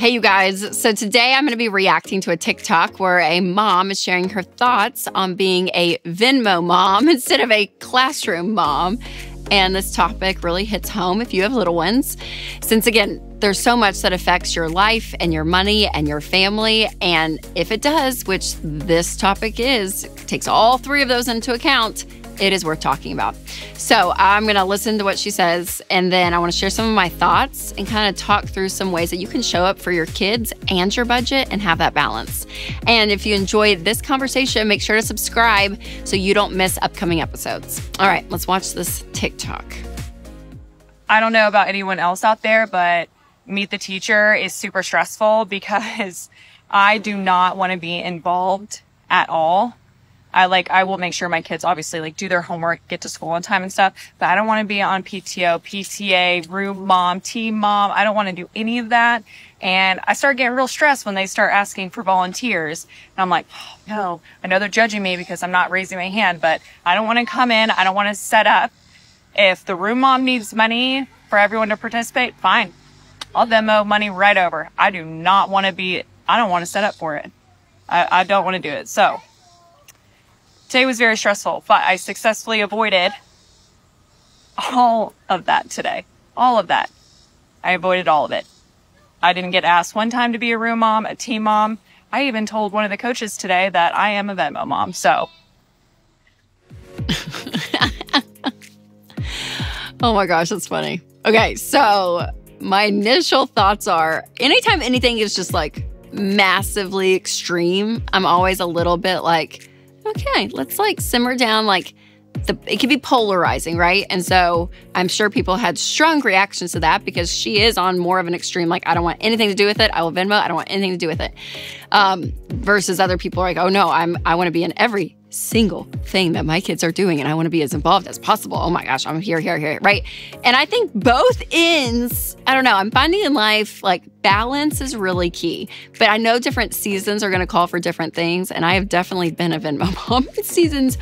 Hey, you guys. So today I'm going to be reacting to a TikTok where a mom is sharing her thoughts on being a Venmo mom instead of a classroom mom. And this topic really hits home if you have little ones. Since, again, there's so much that affects your life and your money and your family. And if it does, which this topic takes all three of those into account, it is worth talking about. So I'm going to listen to what she says, and then I want to share some of my thoughts and kind of talk through some ways that you can show up for your kids and your budget and have that balance. And if you enjoyed this conversation, make sure to subscribe so you don't miss upcoming episodes. All right, let's watch this TikTok. I don't know about anyone else out there, but Meet the Teacher is super stressful because I do not want to be involved at all. I will make sure my kids obviously do their homework, get to school on time and stuff, but I don't want to be on PTO, PTA, room mom, team mom. I don't want to do any of that. And I start getting real stressed when they start asking for volunteers. And I'm like, oh, no, I know they're judging me because I'm not raising my hand, but I don't want to come in. I don't want to set up. If the room mom needs money for everyone to participate, fine. I'll Venmo money right over. I don't want to set up for it. I don't want to do it. So today was very stressful, but I successfully avoided all of that today. All of that. I avoided all of it. I didn't get asked one time to be a room mom, a team mom. I even told one of the coaches today that I am a Venmo mom, so. Oh my gosh, that's funny. Okay, so my initial thoughts are, anytime anything is just massively extreme, I'm always a little bit okay, let's simmer down. It can be polarizing, right? And so I'm sure people had strong reactions to that because she is on more of an extreme, I don't want anything to do with it. I will Venmo. I don't want anything to do with it. Versus other people are oh no, I want to be in every single thing that my kids are doing and I want to be as involved as possible. Oh my gosh, I'm here, right? And I think both ends, I don't know, I'm finding in life, balance is really key. But I know different seasons are going to call for different things. And I have definitely been a Venmo mom in seasons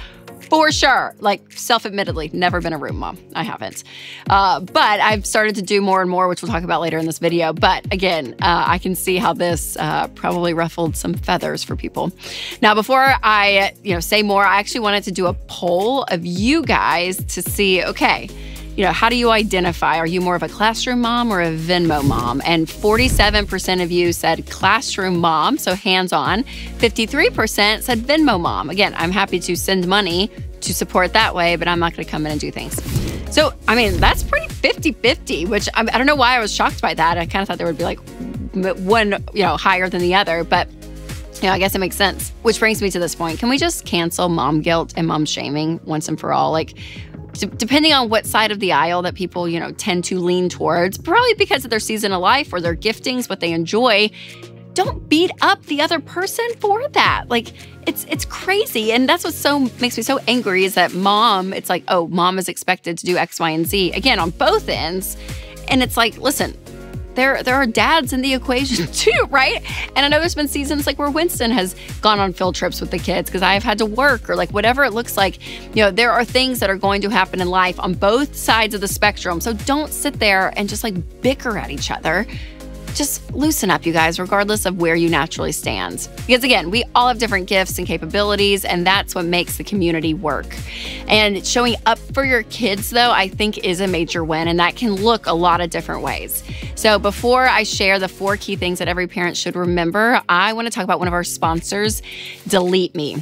for sure. Self-admittedly, never been a room mom. I haven't. But I've started to do more and more, which we'll talk about later in this video. But again, I can see how this probably ruffled some feathers for people. Now, before I say more, I actually wanted to do a poll of you guys to see, okay, how do you identify? Are you more of a classroom mom or a Venmo mom? And 47% of you said classroom mom, so hands-on. 53% said Venmo mom. Again, I'm happy to send money to support that way, but I'm not going to come in and do things. So, I mean, that's pretty 50-50, which I don't know why I was shocked by that. I kind of thought there would be one, higher than the other, but I guess it makes sense. Which brings me to this point. Can we just cancel mom guilt and mom shaming once and for all? Depending on what side of the aisle that people, tend to lean towards, probably because of their season of life or their giftings, what they enjoy, don't beat up the other person for that. It's crazy. And that's what makes me so angry is that mom, it's oh, mom is expected to do X, Y, and Z, again, on both ends. And it's listen, there are dads in the equation too, right? And I know there's been seasons where Winston has gone on field trips with the kids because I have had to work or whatever it looks like. There are things that are going to happen in life on both sides of the spectrum. So don't sit there and just bicker at each other. Just loosen up, you guys, regardless of where you naturally stand. Because again, we all have different gifts and capabilities, and that's what makes the community work. And showing up for your kids, though, I think is a major win, and that can look a lot of different ways. So before I share the 4 key things that every parent should remember, I want to talk about one of our sponsors, Delete Me.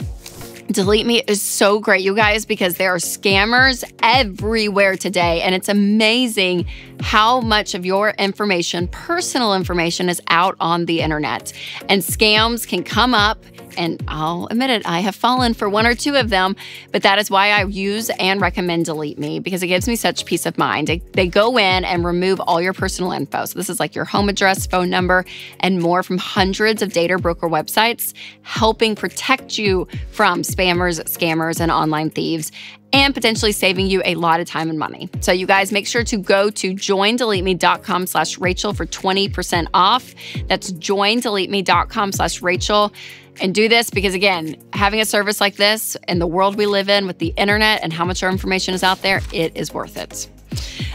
Delete Me is so great, you guys, because there are scammers everywhere today. And it's amazing how much of your information, personal information, is out on the internet. And scams can come up, and I'll admit it, I have fallen for 1 or 2 of them, but that is why I use and recommend Delete Me, because it gives me such peace of mind. They go in and remove all your personal info. So this is your home address, phone number, and more from hundreds of data broker websites, helping protect you from spammers, scammers, and online thieves, and potentially saving you a lot of time and money. So you guys make sure to go to joindeleteme.com/Rachel for 20% off. That's joindeleteme.com/Rachel. And do this because, again, having a service like this in the world we live in with the internet and how much our information is out there, it is worth it.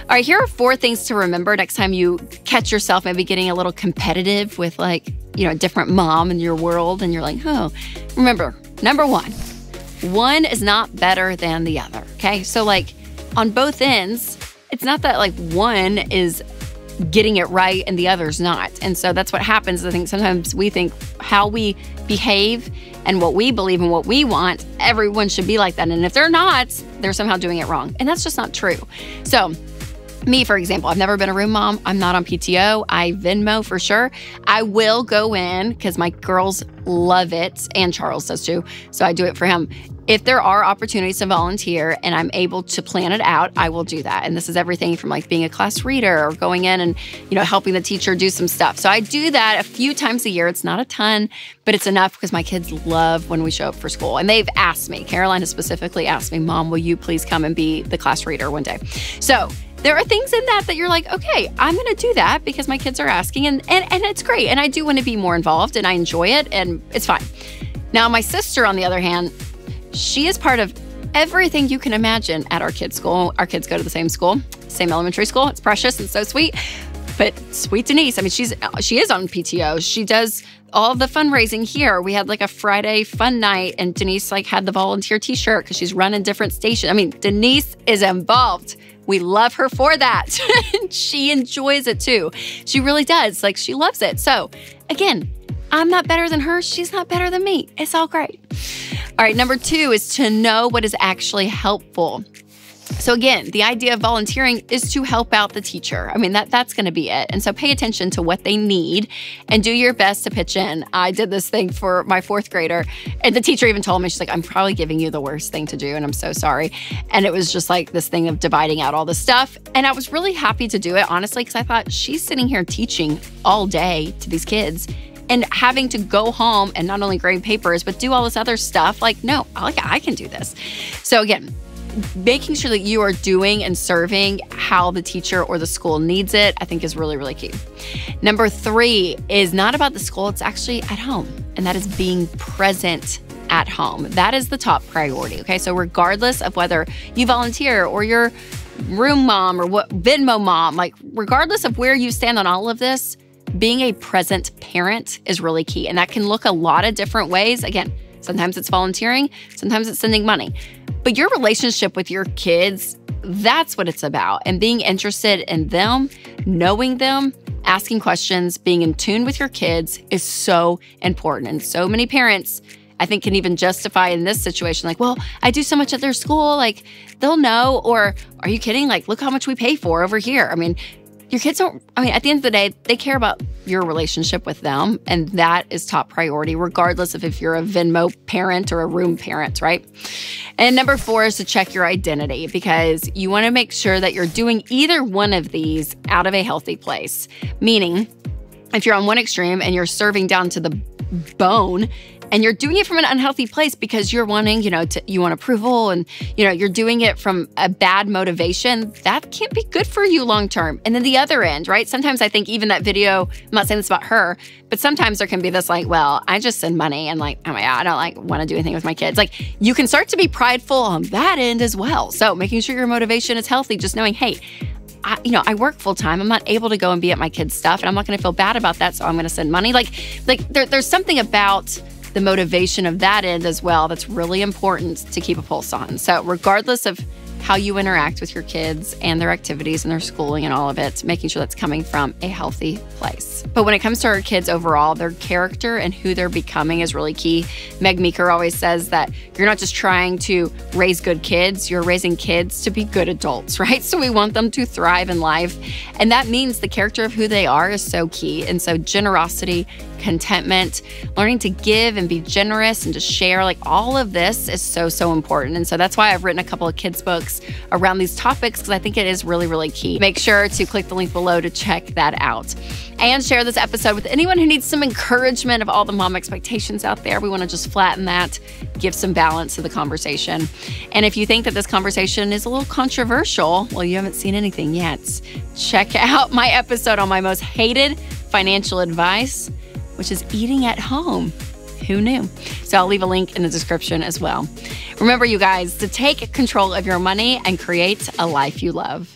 All right, here are 4 things to remember next time you catch yourself maybe getting a little competitive with like, a different mom in your world and you're like, oh, remember, number 1, one is not better than the other, okay? So like on both ends, it's not that like one is getting it right and the other's not. And so that's what happens. I think sometimes we think how we behave and what we believe and what we want, everyone should be like that. And if they're not, they're somehow doing it wrong. And that's just not true. So me, for example, I've never been a room mom. I'm not on PTO. I Venmo for sure. I will go in because my girls love it and Charles does too. So I do it for him. If there are opportunities to volunteer and I'm able to plan it out, I will do that. And this is everything from like being a class reader or going in and, helping the teacher do some stuff. So I do that a few times a year. It's not a ton, but it's enough because my kids love when we show up for school. And they've asked me, Caroline has specifically asked me, Mom, will you please come and be the class reader one day? So there are things in that you're like, okay, I'm going to do that because my kids are asking and it's great. And I do want to be more involved and I enjoy it and it's fine. Now, my sister, on the other hand, she is part of everything you can imagine at our kids' school. Our kids go to the same school, same elementary school. It's precious and so sweet. But sweet Denise, I mean, she is on PTO. She does all the fundraising here. We had like a Friday fun night and Denise had the volunteer t-shirt because she's running different stations. I mean, Denise is involved. We love her for that. She enjoys it too. She really does. She loves it. So again, I'm not better than her. She's not better than me. It's all great. All right, number 2 is to know what is actually helpful. So again, the idea of volunteering is to help out the teacher. I mean, that's going to be it. And so pay attention to what they need and do your best to pitch in. I did this thing for my 4th grader and the teacher even told me, she's like, I'm probably giving you the worst thing to do and I'm so sorry. And it was just like this thing of dividing out all the stuff. And I was really happy to do it, honestly, because I thought she's sitting here teaching all day to these kids and having to go home and not only grade papers, but do all this other stuff. No, I can do this. So again, making sure that you are doing and serving how the teacher or the school needs it, I think is really, really key. Number 3 is not about the school, it's actually at home. And that is being present at home. That is the top priority, okay? So regardless of whether you volunteer or you're room mom or what Venmo mom, regardless of where you stand on all of this, being a present parent is really key. And that can look a lot of different ways. Again, sometimes it's volunteering, sometimes it's sending money. But your relationship with your kids, that's what it's about. And being interested in them, knowing them, asking questions, being in tune with your kids is so important. And so many parents, I think, can even justify in this situation, well, I do so much at their school, they'll know. Or are you kidding? Look how much we pay for over here. I mean, your kids don't, at the end of the day, they care about your relationship with them. And that is top priority, regardless of if you're a Venmo parent or a room parent, right? And number 4 is to check your identity because you want to make sure that you're doing either one of these out of a healthy place. Meaning, if you're on one extreme and you're serving down to the bone, and you're doing it from an unhealthy place because you're wanting, you want approval and, you're doing it from a bad motivation, that can't be good for you long term. And then the other end, right? Sometimes I think even that video, I'm not saying this about her, but sometimes there can be this well, I just send money and oh my God, I don't want to do anything with my kids. You can start to be prideful on that end as well. So making sure your motivation is healthy, just knowing, hey, I work full time. I'm not able to go and be at my kids' stuff and I'm not going to feel bad about that. So I'm going to send money. There's something about the motivation of that end as well that's really important to keep a pulse on. So regardless of how you interact with your kids and their activities and their schooling and all of it, making sure that's coming from a healthy place. But when it comes to our kids overall, their character and who they're becoming is really key. Meg Meeker always says that you're not just trying to raise good kids, you're raising kids to be good adults, right? So we want them to thrive in life. And that means the character of who they are is so key. And so generosity, contentment, learning to give and be generous and to share, all of this is so, so important. And so that's why I've written a couple of kids' books around these topics because I think it is really, really key. Make sure to click the link below to check that out. And share this episode with anyone who needs some encouragement of all the mom expectations out there. We want to just flatten that, give some balance to the conversation. And if you think that this conversation is a little controversial, well, you haven't seen anything yet. Check out my episode on my most hated financial advice, which is eating at home. Who knew? So I'll leave a link in the description as well. Remember, you guys, to take control of your money and create a life you love.